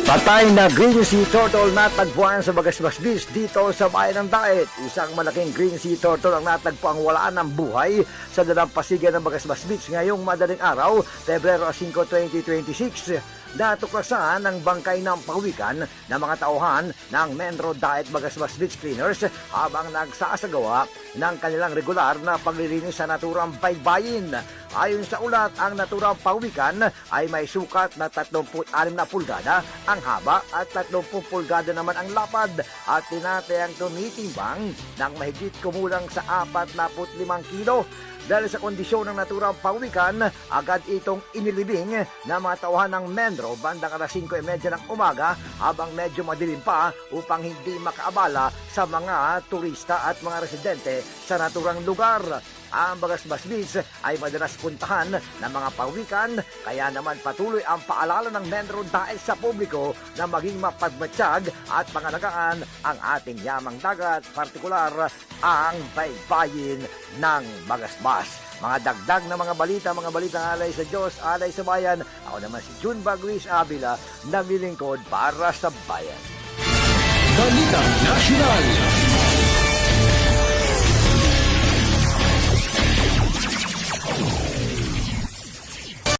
Patay na green sea turtle natagpuan sa Bagasbas Beach dito sa bayan ng Daet. Isang malaking green sea turtle ang natagpuang wala ng buhay sa dalampasigan ng Bagasbas Beach ngayong madaling araw, Pebrero 5, 2026. Natuklasan ng bangkay ng pawikan ng mga tauhan ng Menro Daet Bagasbas Beach Cleaners habang nagsasagawa ng kanilang regular na paglilinis sa naturang baybayin. Ayon sa ulat, ang naturang pawikan ay may sukat na 36 na pulgada ang haba at 30 pulgada naman ang lapad at tinatayang tumitimbang ng mahigit kumulang sa 45 kilo. Dahil sa kondisyon ng naturang pawikan, agad itong inilibing ng mga tauhan ng Menro bandang alas 5:30 ng umaga habang medyo madilim pa upang hindi makaabala sa mga turista at mga residente sa naturang lugar. Ang Bagasbas Beach ay madalas puntahan ng mga pawikan, kaya naman patuloy ang paalala ng Menro Daet sa publiko na maging mapadmatsyag at pangalagaan ang ating yamang dagat, partikular ang baybayin ng Bagasbas. Mga dagdag na mga balita alay sa Diyos, alay sa bayan. Ako naman si June Bagwis Avila, naglilingkod para sa bayan. Balitang Nasyonal.